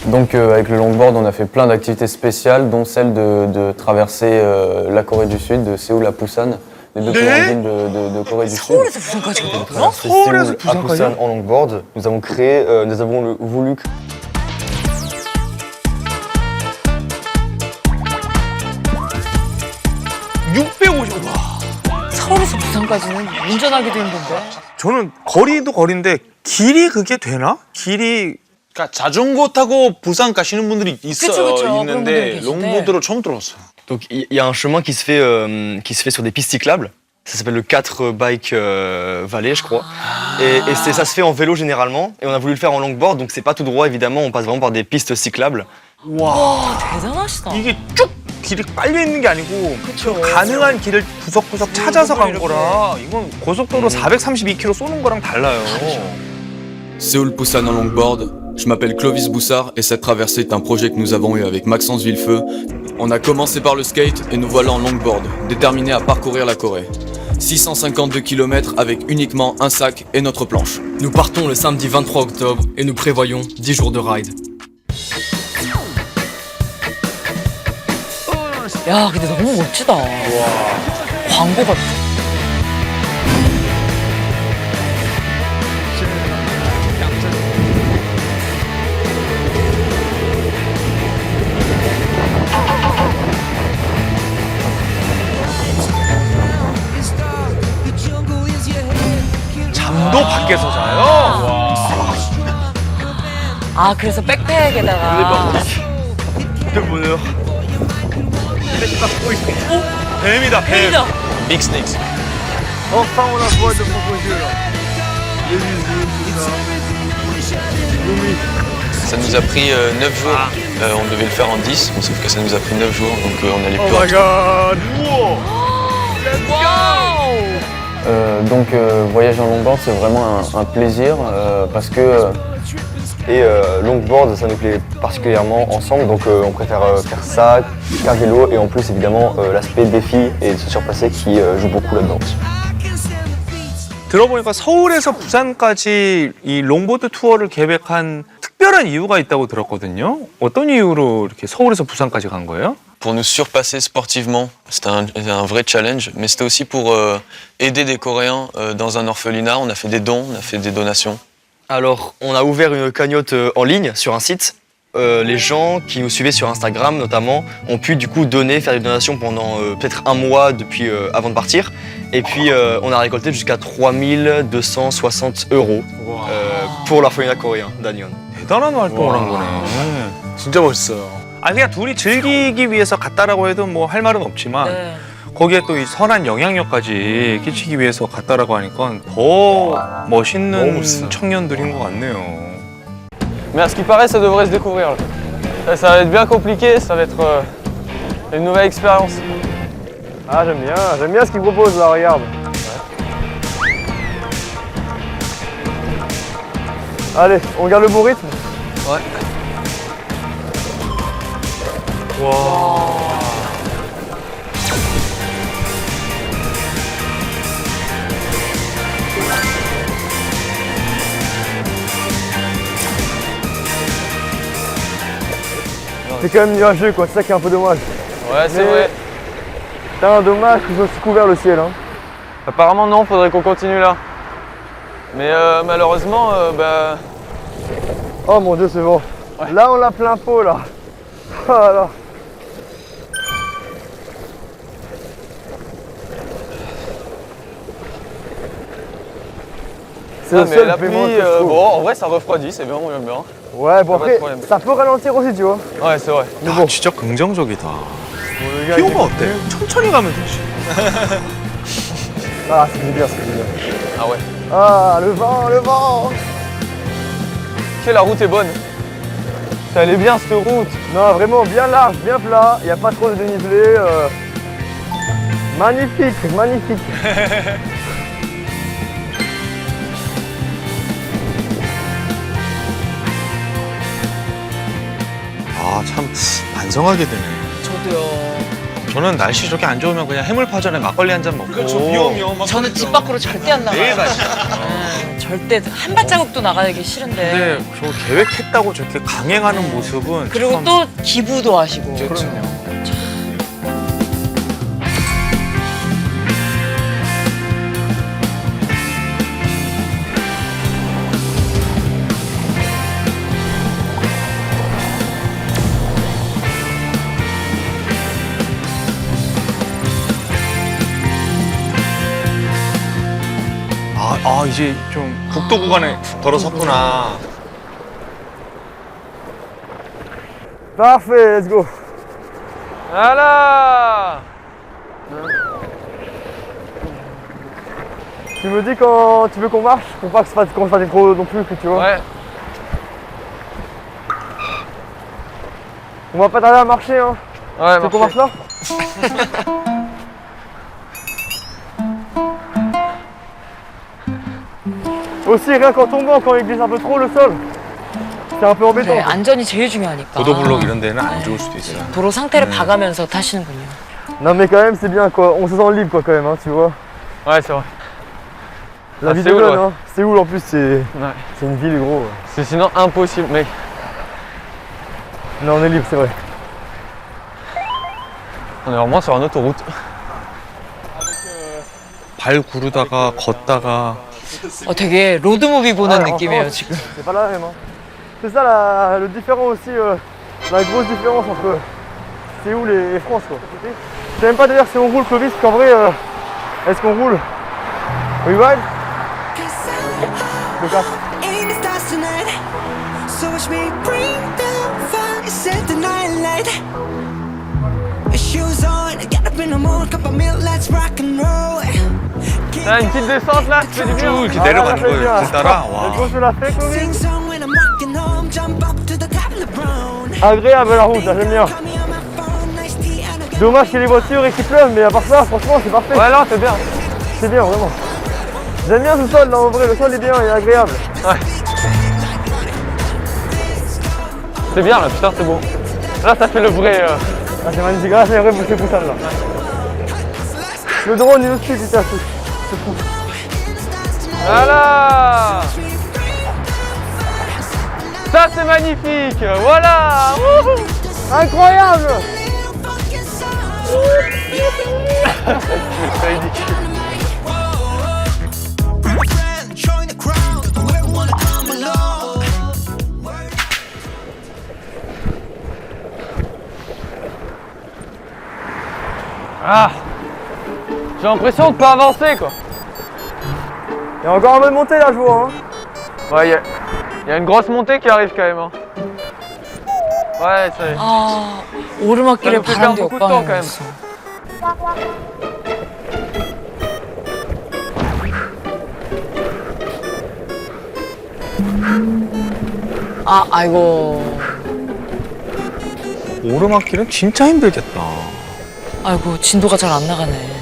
Donc avec le longboard, on a fait plein d'activités spéciales, dont celle de traverser la Corée du Sud, de Séoul à Busan, les deux plus grandes villes de Corée du Sud. 서울에서 부산까지 가는 서울에서 à 부산까지? Busan en longboard, nous avons voulu. 와. 서울에서 부산까지는 운전하기도 힘든데. 저는 거리도 거리인데 길이 그게 되나? 길이 그러니까 자전거 타고 부산 가시는 분들이 있어요. 그쵸, 그쵸. 그런 분들이 있는데 계신데. 롱보드로 처음 들어봤어요. Donc il y a un chemin qui se fait sur des pistes cyclables. Ça s'appelle le 4 Bike Valley, je crois. Et ça se fait en vélo généralement. Et on a voulu le faire en longboard, donc c'est pas tout droit évidemment. On passe vraiment par des pistes cyclables. 와, 대단하시다. 이게 쭉 길이 빨려 있는 게 아니고 그쵸. 가능한 길을 구석구석 찾아서 간 거라 이건 고속도로 432km 쏘는 거랑 달라요. Séoul-Busan en longboard. Je m'appelle Clovis Boussard et cette traversée est un projet que nous avons eu avec Maxence Villefeu. On a commencé par le skate et nous voilà en longboard, déterminés à parcourir la Corée. 652 km avec uniquement un sac et notre planche. Nous partons le samedi 23 octobre et nous prévoyons 10 jours de ride. 야, 근데 너무 멋지다. 광고 같아. 잠도 밖에서 자요? 아, 그래서 백팩에다가. 이게 뭐예요? 뱀이다, 뱀. 뱀이다. Big Snakes. Enfin on la voit de proposer là. Ça nous a pris 9 jours. On devait le faire en 10, mais sauf que ça nous a pris 9 jours, donc on allait Oh plus my god! 우와! Donc voyager en longboard, c'est vraiment un plaisir parce que Et longboard, ça nous plaît particulièrement ensemble. Donc on préfère faire ça qu'un vélo. Et en plus évidemment l'aspect défi et de se surpasser qui joue beaucoup là-dedans. 들어보니까 서울에서 부산까지 이 롱보드 투어를 계획한 특별한 이유가 있다고 들었거든요. 어떤 이유로 이렇게 서울에서 부산까지 간 거예요? pour nous surpasser sportivement. C'était un vrai challenge, mais c'était aussi pour aider des Coréens dans un orphelinat. On a fait des dons, on a fait des donations. Alors, on a ouvert une cagnotte en ligne sur un site. Les gens qui nous suivaient sur Instagram notamment ont pu du coup donner, faire des donations pendant peut-être un mois depuis avant de partir. Et puis on a récolté jusqu'à 3260 € pour l'orphelinat coréen d'Anion. 대단한 활동을 한 거네. 진짜 멋있어요. 아니 그냥 둘이 즐기기 위해서 갔다라고 해도 뭐 할 말은 없지만 네. 거기에 또 이 선한 영향력까지 끼치기 위해서 갔다라고 하니까 더 멋있는 청년들인 것 같네요. Mais à ce qui paraît, ça devrait se découvrir. Là. Ça va être bien compliqué, ça va être une nouvelle expérience. Ah j'aime bien ce qu'ils proposent là, regarde. Allez, on garde le bon rythme. C'est quand même nuageux quoi, c'est ça qui est un peu dommage. Ouais, c'est vrai. C'est un dommage qu'ils ont couvert le ciel. Hein. Apparemment non, faudrait qu'on continue là. Mais malheureusement, bah... Oh mon dieu, c'est bon. Ouais. Là on l'a plein pot là. Voilà. C'est mais la pluie, bon, en vrai ça refroidit, c'est bien, on aime bien. Ouais, bon pas de après, problème. ça peut ralentir aussi, tu vois. Ouais, c'est vrai. 야, 진짜 긍정적이다. 피오가 어때? 천천히 가면 되지. Ah, c'est bien, c'est bien. Ah ouais. Ah, le vent, le vent. Ok, la route est bonne. Elle est bien cette route. Non, vraiment bien large, bien plat, il n'y a pas trop de dénivelé. Magnifique, magnifique. 아, 참 반성하게 되네. 저도요. 저는 날씨 저렇게 안 좋으면 그냥 해물파전에 막걸리 한 잔 먹고. 그렇죠. 위험. 저는 집 밖으로 절대 안 나가요. 매일 가지. 절대 한 발자국도 나가기 싫은데. 근데 저 계획했다고 저렇게 강행하는 모습은 그리고 참- 또 기부도 하시고. 그럼요. 이제 좀 국도 구간에 들어섰구나. Parfait, let's go. Voilà. Tu me dis quand tu veux qu'on marche pour pas qu'on se fasse trop non plus, que tu vois. Ouais. On va pas tarder à marcher, hein. Ouais, tu veux qu'on marche là? Aussi, rien qu'en tombant, quand il glisse un peu trop le sol, c'est un peu embêtant. 그래, 안전이 제일 중요하니까. 보도블록 이런 데는 안 좋을 수도 있어요. 도로 상태를 봐가면서 타시는군요. Non mais quand même c'est bien quoi, on se sent libre quoi quand même hein, tu vois. Ouais c'est vrai. La vie de Séoul, Londres, ouais. hein. Séoul en plus c'est une ville gros. C'est sinon impossible, mec. Non on est libre c'est vrai. On est vraiment sur une autoroute. 발 구르다가 걷다가 되게 로드무비 보는 Ouais, en 느낌이에요 France, 지금. C'est pas la même hein. C'est ça le différent aussi, la grosse différence entre Séoul et France quoi. Je sais même pas d'ailleurs si on roule Clovis, parce qu'en vrai, est-ce qu'on roule? We ride? Le casque. Aim is stars tonight, so watch me bring the fire, set the night light. Shoes on, get up in the morning, cup of milk, let's rock and roll. Là, une petite descente là, ça fait du bien. 쭉 이렇게 Ah, 내려가는 là, ça fait 거예요. bien. 그 따라. 와. Let's go sur la fête Clovis. Sing song when I'm walking home, jump up to the top of the brown. Agréable la route, là, j'aime bien. Call me on my phone, nice tea and a Dommage qu'il y ait les voitures et qu'il pleuve, mais à part ça, franchement, c'est parfait. Ouais, là, c'est bien. C'est bien, vraiment. J'aime bien ce sol, là, en vrai, le sol est bien, il est agréable. C'est bien là, putain, c'est beau. Là, ça fait le vrai. Ah, c'est magnifique, là, c'est vrai, c'est Busan, là. Le drone, il est aussi, putain, c'est fou. Voilà. Ça, c'est magnifique. Voilà. Wouhou. Incroyable. join the crowd, whoever wanna come along. Ah. J'ai l'impression de pas avancer quoi. Il y a encore un peu de montée, là, je vois, hein. Ouais, y a une grosse montée qui arrive quand même. Hein. Ouais, ça y est. 아 오르막길에 Ça nous fait 바람도 perdre beaucoup de temps, quand même. 역방이면서. 아이고. 오르막길은 진짜 힘들겠다. 아이고 진도가 잘 안 나가네.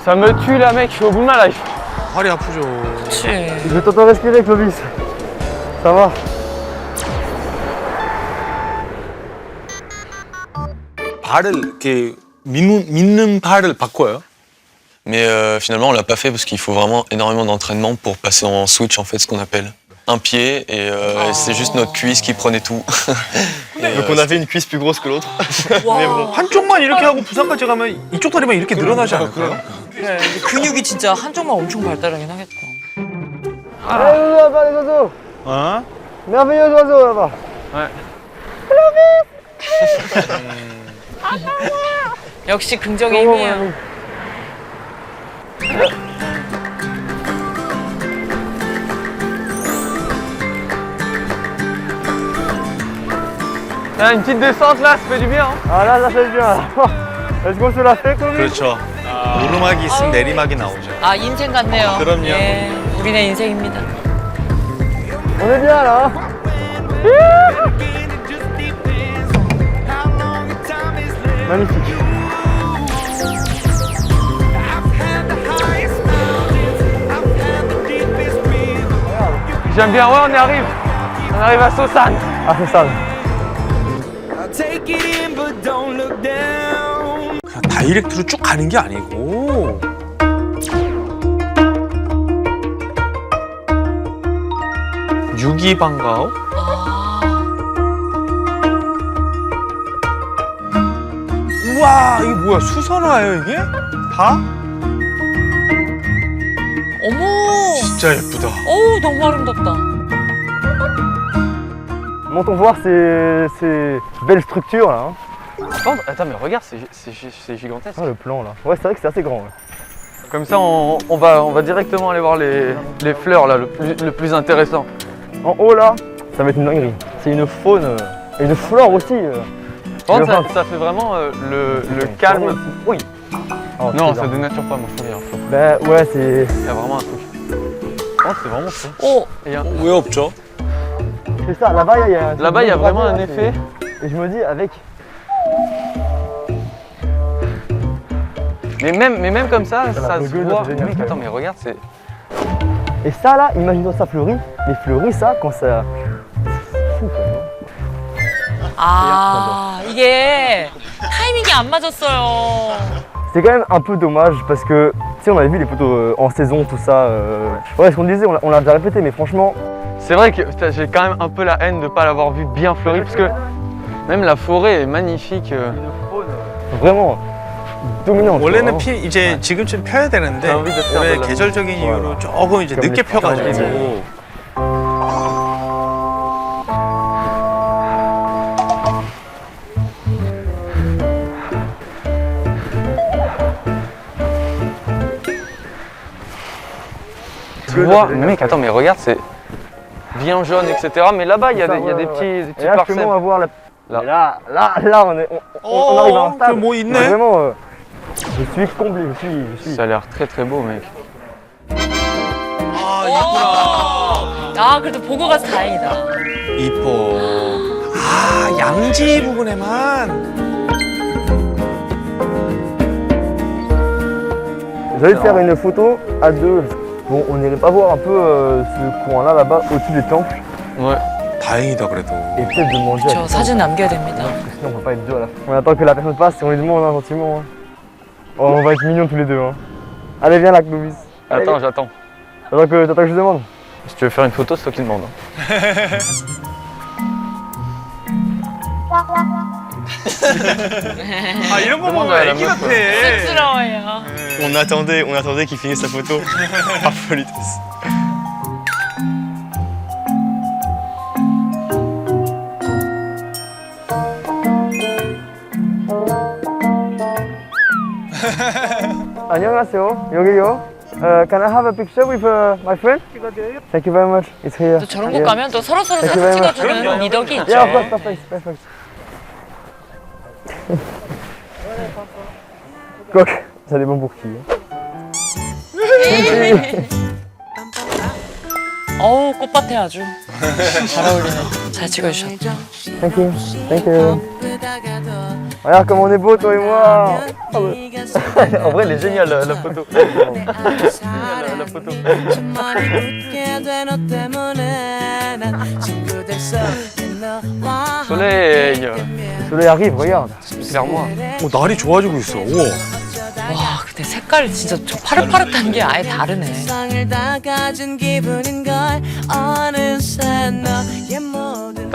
Ça me tue là, mec, je suis au bout de ma life. 팔이 아프죠. 그치. Je vais t'entendre respirer, Clovis. Ça va. 발을 이렇게 믿는 발을 바꿔요. Mais finalement, on l'a pas fait parce qu'il faut vraiment énormément d'entraînement pour passer en switch, en fait, ce qu'on appelle. Un pied et c'est juste notre cuisse qui prenait tout. Et, Donc on avait une cuisse plus grosse que l'autre. 와. 한쪽만 이렇게 하고 부산까지 가면 이쪽 다리만 이렇게 늘어나지 않을까요? 그래, 근육이 진짜 한쪽만 엄청 발달하긴 하겠다. Allez, les oiseaux, là-bas, les oiseaux. 어? Merveilleux oiseaux, là-bas. 역시 긍정의 힘이에요. Là, une petite descente là, ça fait du bien. Hein. Ah, là, ça fait bien. Est-ce qu'on se la fait, Clovis? 그렇죠. 오르막이 있으면 내리막이 나오죠. 아 인생 같네요. 그럼요. 예, 우리네 인생입니다. On est bien, là. Hein. Magnifique. J'aime bien, ouais, on y arrive. On arrive à Sosan. Ah, c'est ça. I'll take it in, but don't look down. 그냥 다이렉트로 쭉 가는 게 아니고. 유기방가오? 우와, 이게 뭐야? 수선화예요, 이게? 다? 어머. 진짜 예쁘다. 어우, 너무 아름답다. Montons voir ces belles structures là. Hein. Attends, mais regarde, c'est gigantesque. Ah, le plan là. Ouais, c'est vrai que c'est assez grand. Ouais. Comme ça, on va directement aller voir les fleurs, là, le plus intéressant. En haut là, ça va être une dinguerie. C'est une faune et une flore aussi. Par contre, ça fait vraiment le calme. Oui. Oh, Non, ça dénature pas, mon frère. Ben ouais, c'est. Il y a vraiment un truc. Oh, c'est vraiment fou. 어, 왜 없죠? C'est ça, là-bas il y a. Là-bas, il y a vraiment un effet. Et je me dis, avec. Mais même comme ça, ça se gueule, voit. c'est génial, Oui, quand attends, même. mais regarde, c'est. Et ça là, imagine-toi ça fleuri. Mais fleuri ça, quand ça. C'est fou quand même. 아, 이게 타이밍이 안 맞았어요. C'est quand même un peu dommage parce que, tu sais, on avait vu les photos en saison, tout ça. Ouais, ce qu'on disait, on l'a déjà répété, mais franchement. C'est vrai que j'ai quand même un peu la haine de ne pas l'avoir vu bien fleuri, parce que même la forêt est magnifique. Vraiment dominante. 원래는 이제 지금쯤 펴야 되는데 아, 우리도 펴야 올해 되려면. 계절적인 이유로 조금 이제 늦게 펴가지고 Tu vois, mais mec, attends, mais regarde, c'est bien jaune, etc. Mais là-bas, il y a des petits Et là, parcelles. justement, on va voir la. Là. Là, on arrive à un stade. 뭐 où 있네? Vraiment, je suis comblé, je suis. Ça a l'air très très beau, mec. 아 이쁘다. 아, 그래도 보고 가서 다행이다. 이뻐. 아 양지 부분에만. J'allais faire une photo à deux. Bon, on irait pas voir un peu ce coin-là, là-bas, au-dessus des temples, Ouais. 다행이다 그래도. et peut-être de manger. 저 사진 남겨야 됩니다. Sinon, on va pas être deux à la fin. On attend que la personne passe et on lui demande hein, gentiment. Hein. Oh, on va être mignons tous les deux. Hein. Allez, viens là, Clovis. Allez, Attends, j'attends. T'attends que je demande. Si tu veux faire une photo, c'est toi qui demande. Hein. 아 이런 거 Demande 보면 à la 애기 meuf, 같아. 쑥스러워요. On attendait qu'il finisse sa photo. Par politesse. 안녕하세요. 여기요. Can I have a picture with my friend? Thank you very much. It's here. 또 저런 곳 가면 또 서로서로 Thank you 사진 very much. 찍어주는 미덕이 있죠. Yeah, of course, perfect, perfect. Quoique, ça dépend pour qui. Hein. 어우, 꽃밭에 아주 잘 어울리네. 잘 찍어주셨다. Thank you, thank you. Regarde comme on est beau, toi et moi. En vrai, elle est géniale la photo. la photo. Soleil. Le soleil arrive, regarde. Clairement. 오, 날이 좋아지고 있어. 우와. 와, 근데 색깔이 진짜 저 파릇파릇한 게 아예 다르네.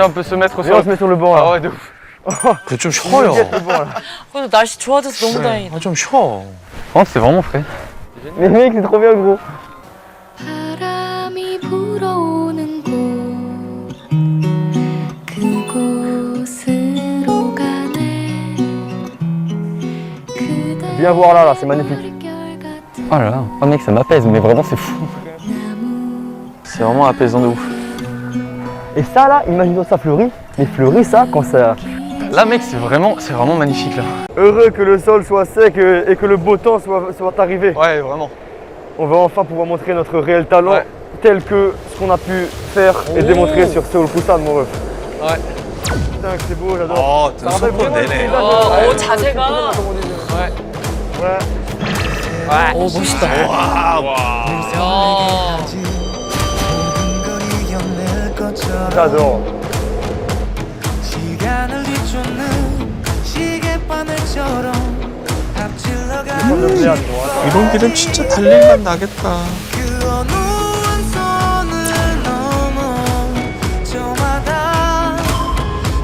On peut se mettre Viens, on se sur. met sur le banc Ah là. ouais, de ouf. 그좀 쉬어요. Le banc là. 그래도 날씨 좋아져서 너무 다행이다. 아, 좀 쉬어. Oh, c'est vraiment frais. Mais mec, c'est trop bien gros. 바람이 불어오는 곳 그곳으로 가네 Viens voir là, c'est magnifique. Oh là là. Oh mec, ça m'apaise, mais vraiment, c'est fou. C'est vraiment apaisant de ouf. Et ça là, imagine-toi ça fleuri. Mais fleuri ça, quand ça. Là, mec, c'est vraiment magnifique là. Heureux que le sol soit sec et que le beau temps soit arrivé. Ouais, vraiment. On va enfin pouvoir montrer notre réel talent Ouais. tel que ce qu'on a pu faire et démontrer sur Seoul Busan, mon ref. Ouais. Putain, que c'est beau, j'adore. 어, Ça rappelle 속도 vraiment le 내네. paysage, 오, ouais. 자세가. Ouais. Ouais. 오, 멋있다. 야. 것처럼 J'adore. 시간을 뒤쫓는 시계바늘처럼 앞질러 Prendre le 가는 blé à droite. 이런 길은 진짜 달릴만 나겠다. 그 어느 한 선을 넘어 저마다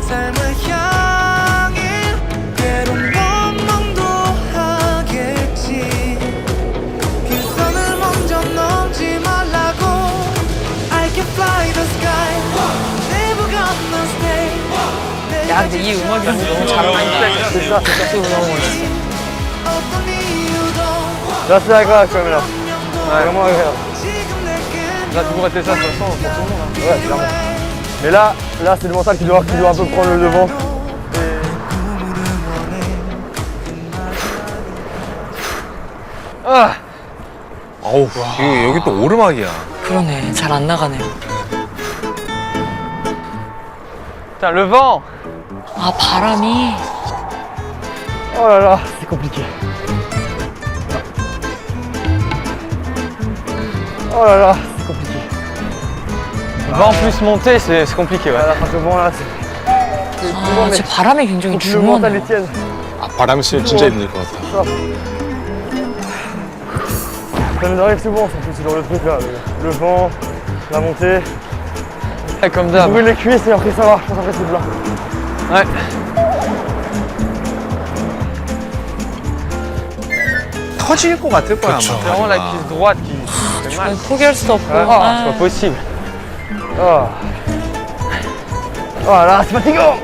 삶을 향해 때론 원망도 하겠지 그 선을 먼저 넘지 말라고 I can fly the sky never gonna stay 야 근데 이 음악이 너무 잘 어울린다. C'est ça, c'est ça. 어떤 이유도 Là, c'est agréable quand même là. Vraiment agréable. 지금 내겐 Là, tu pourrais tester ça de toute façon pour tout le monde. Hein. Ouais, clairement. Mais là c'est le mental qui doit un peu prendre le devant. 어우, 여기 또 오르막이야. 그러네. 잘 안 나가네요. Putain, le vent. 아 바람이. Oh là là, c'est compliqué. Oh là là, c'est compliqué. Le vent plus monter, c'est compliqué. Ouais. Là, ce vent là, c'est 아, 제 바람이 굉장히 faut que le mental 중요하네요. y tienne. 아, 바람 씨 진짜 힘들 것 같아. Ça nous arrive souvent, c'est dans le truc là, le vent, la montée. Ouais, comme On d'hab. brûle les cuisses et après ça va, je pense après c'est plat. Ouais. 터질 것 같을 거야, C'est 아마. vraiment la cuisse droite qui fait mal. 포기할 수도 없고. Ah, 아, c'est pas possible. Oh. Oh là, c'est fatigant.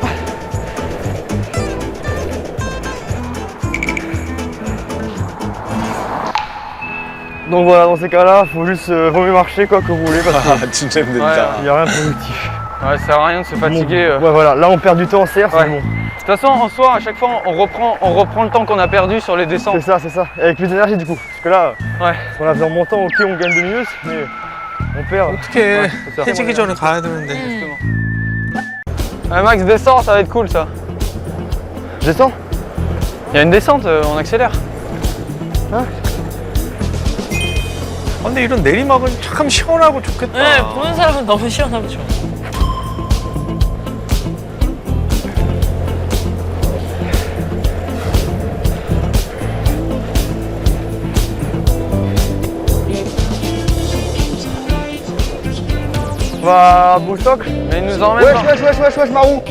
Donc voilà, dans ces cas-là, faut juste vaut mieux marcher quoi que rouler parce qu'il 아, 진짜 힘들다. n'y a rien de productif. Ouais, ça sert à rien de se fatiguer. Ouais voilà, là on perd du temps certes, Ouais. mais bon. De toute façon, en soi, à chaque fois, on reprend le temps qu'on a perdu sur les descentes. C'est ça, c'est ça. Et avec plus d'énergie du coup. Parce que là, Ouais. on a fait en montant, ok on gagne 2 minutes, mais on perd. 어떻게 c'est ça. 해지기 전에 가야 되는데. Ouais, Max, descends, ça va être cool ça. Je descends. Il y a une descente, on accélère. 근데 이런 내리막은 참 시원하고 좋겠다. 네, 보는 사람은 너무 시원하고 좋아. On va à Boulstock. Mais il nous emmène Wesh, Marou.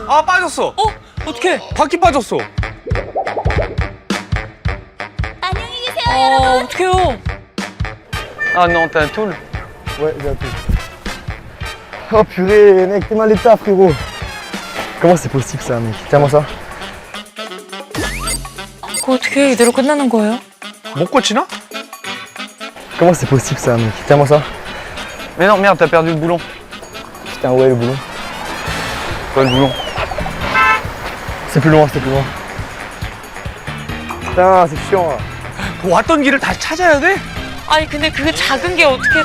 아, 빠졌어. 어? 어떡해? 바퀴 빠졌어. 어떡해요? Ah non, t'as un tool. Ouais, j'ai appris. Oh purée, mec, t'es mal état frérot. Comment c'est possible ça, mec? Tiens-moi ça. 그거 어떻게 이대로 끝나는 거예요? 못 고치나? Comment c'est possible ça, mec? Tiens-moi ça. Mais non, merde, t'as perdu le boulon. Putain, ouais, le boulon. Quoi, le boulon? C'est plus loin, c'est plus loin. Putain, c'est chiant là. 왔던 길을 다시 찾아야 돼? 아니 근데 그 작은 게 어떻게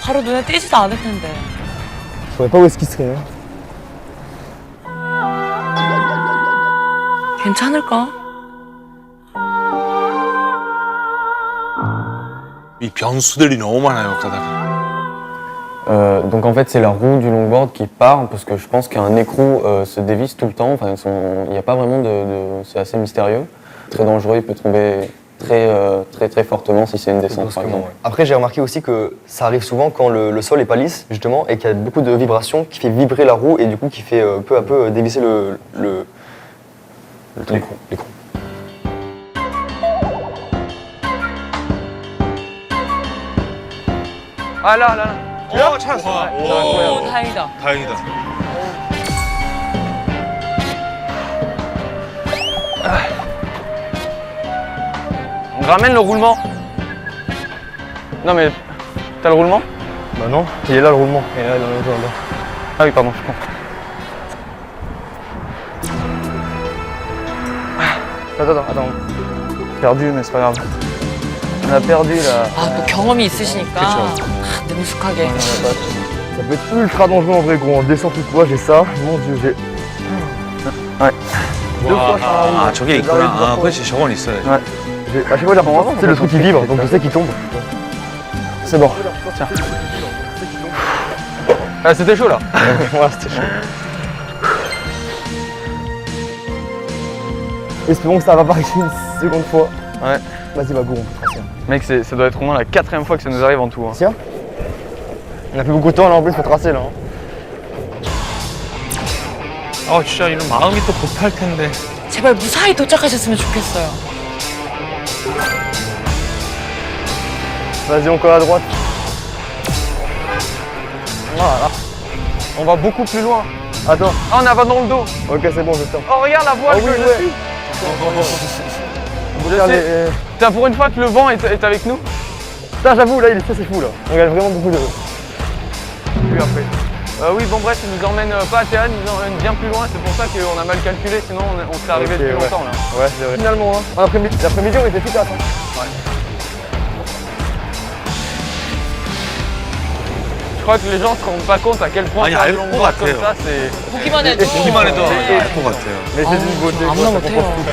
바로 눈에 띄지도 않을 텐데. Je saurais pas où est-ce qu'il serait. Hein. 괜찮을까? 이 변수들이 너무 많아요, 가다가. Donc en fait c'est la roue du longboard qui part parce que je pense qu'un écrou se dévisse tout le temps, enfin il n'y a pas vraiment c'est assez mystérieux, très dangereux, il peut tomber très fortement si c'est une descente par exemple. Après, j'ai remarqué aussi que ça arrive souvent quand le sol est pas lisse, justement, et qu'il y a beaucoup de vibrations qui fait vibrer la roue et du coup qui fait peu à peu dévisser l'écrou. Ah là, là. 어, 찾았어. 오 다행이다. 다행이다. On ramène le roulement. Non mais, t'as le roulement? Bah non, il est là le roulement. Il est là dans le là. Ah oui, pardon, je comprends. Attends. Perdu, mais c'est pas grave. On a perdu là. 아 또 경험이 있으시니까 아, 능숙하게. Ça peut être ultra dangereux en vrai gros, en descente ou quoi, j'ai ça. Mon dieu, j'ai. Ouais. Deux fois ça arrive. 아, 저게 있구나. 아, 그렇지, 저건 있어야지. Ouais. À chaque fois j'ai l'impression, c'est le truc qui vibre, donc je sais qu'il tombe. C'est bon. Tiens. Ah, c'était chaud là. Ouais, c'était chaud. Espérons que ça va pas arriver une seconde fois. Ouais. Vas-y, va go, on peut tracer. Mec, ça doit être au moins la 4e fois que ça nous arrive en tout. Hein. Tiens. On a plus beaucoup de temps là en plus pour tracer là. 아 진짜 이런 마음이 또 급할 텐데. 제발 무사히 도착하셨으면 좋겠어요. Vas-y, on colle à droite. Voilà. On va beaucoup plus loin. Attends. Ah, on a pas dans le dos. Ok, c'est bon, je tente. Oh, regarde la voile Ah oui, que je ouais. suis. On peut faire les... Putain, pour une fois que le vent est avec nous. Putain, j'avoue, là, il est très fou là. On gagne vraiment beaucoup de... Puis après. Oui, bon, bref, il nous emmène pas à Théâtre, il nous emmène bien plus loin. C'est pour ça qu'on a mal calculé, sinon on serait arrivé Ok, depuis ouais. longtemps là. Ouais, c'est vrai. Finalement, hein. L'après-midi, on était efficace. Hein. Je crois que les gens se rendent pas compte à quel point 아니, faire 알 du 것 longboard comme 같아요. ça, c'est... 보기만 해도. 보기만 해도 알 것 같아요. Mais c'est d'une beauté. 아무나 quoi, ça 못해요. compense tout.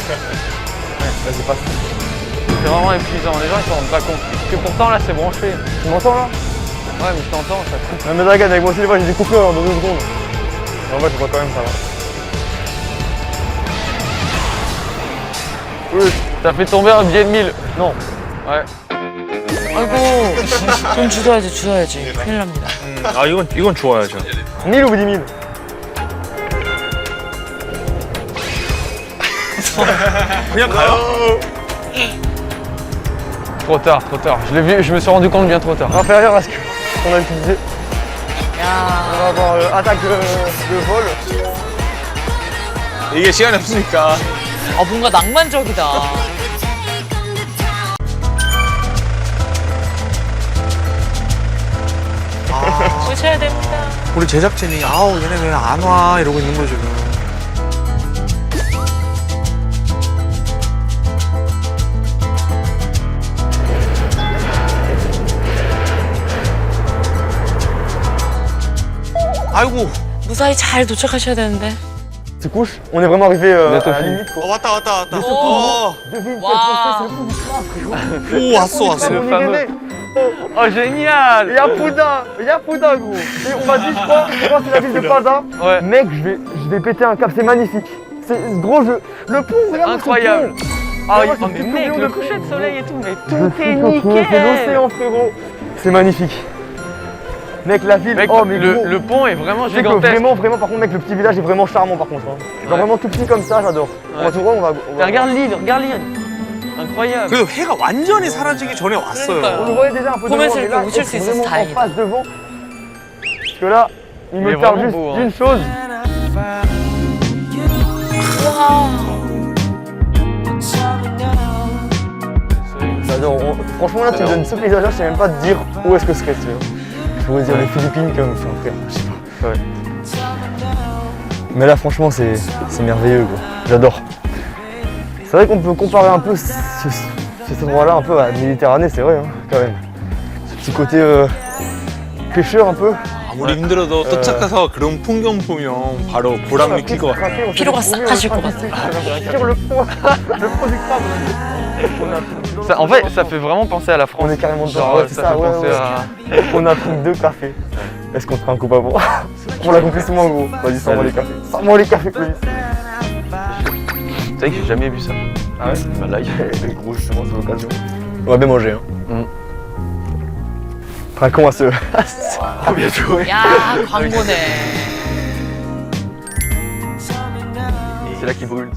Vas-y, passe. C'est vraiment épuisant, les gens ils s'en rendent pas compte. Parce que pourtant là c'est branché. Tu m'entends là? Ouais, mais je t'entends, ça coupe. Non, mais regarde, avec moi aussi, j'ai des coupeurs dans 2 secondes. Mais en fait, je vois quand même ça va. Oui, t'as fait tomber un billet de 1000. Non. Ouais. 아이고 돈 주셔야지. 큰일 납니다. 아 이건 좋아야죠. 1000 ou 10 000? 그냥 가요? Trop tard, trop tard. Je l'ai vu, je me suis rendu compte bien trop tard. Inférieur à ce qu'on a utilisé. On va avoir attaque de vol. 이게 시간이 없으니까. 아 뭔가 낭만적이다. 오셔야 됩니다. 우리 제작진이 아우 얘네 왜 안 와 이러고 있는 거죠 지금. 아이고. 무사히 잘 도착하셔야 되는데. Tu couches? On est vraiment arrivé à la limite quoi. 왔다 왔다. Devine Wow. quel procès, c'est le coup du soir, frérot. 오 왔어. Le On y fameux. rêvait. Oh génial. Y'a Pouda gros. Et on m'a dit je crois que c'est la ville de Paza. Ouais. Mec, je vais péter un cap, c'est magnifique. C'est gros jeu. Le pont, regarde Incroyable. ce pont. Ah oui, Ouais, oh, c'est mais tout mec, mignon le de coucher de fou. soleil et tout, mais Je tout est suis choqué, nickel. c'est l'océan frérot. C'est magnifique. Mec, la ville, Mec, oh mais gros. le pont est vraiment Tu sais que gigantesque. vraiment, par contre, mec, le petit village est vraiment charmant par contre. Hein. Genre Ouais. vraiment tout petit comme ça, j'adore. On va tout voir, on va Mais regarde l'île, regarde l'île. Incroyable. 그리고 해가 완전히 사라지기 전에 왔어요. On le voyait déjà un peu devant, 보면서 mais 이렇게 là, 웃을 수 c'est 있어서 vraiment en 다행이다. face devant. Parce que là, il Il est me parle vraiment juste beau, hein. d'une chose. J'adore. Franchement, là, tu me donnes ce paysage-là, je sais même pas te dire où est-ce que ce serait, tu vois. Je pourrais dire les Philippines comme enfin, frère, je sais pas. Ouais. Mais là, franchement, c'est merveilleux, quoi. J'adore. C'est vrai qu'on peut comparer un peu cet endroit-là un peu à la Méditerranée, c'est vrai, hein, quand même. Ce petit côté pêcheur un peu. 아무리 힘들어도 도착해서 그런 풍경 보면 바로 보람 느낄 것 같아. 피로가 싹 가실 것 같아. Sur le pont du crabe. Ça, en fait, ça fait vraiment penser à la France. On est carrément dedans. Genre, Ouais, c'est ça ça, fait ouais, penser ouais. à... On a pris 2 cafés. Est-ce qu'on te fait un coup pas bon? Pour l'accomplissement, gros. Vas-y, sors-moi les cafés. Sors-moi les cafés, please. Tu sais que j'ai jamais vu ça. Ah ouais? Bah là, Gros, justement, c'est l'occasion. On va bien manger, hein. Trinquons à ce. Oh, bien joué. 야 광고네. c'est là qu'il brûle.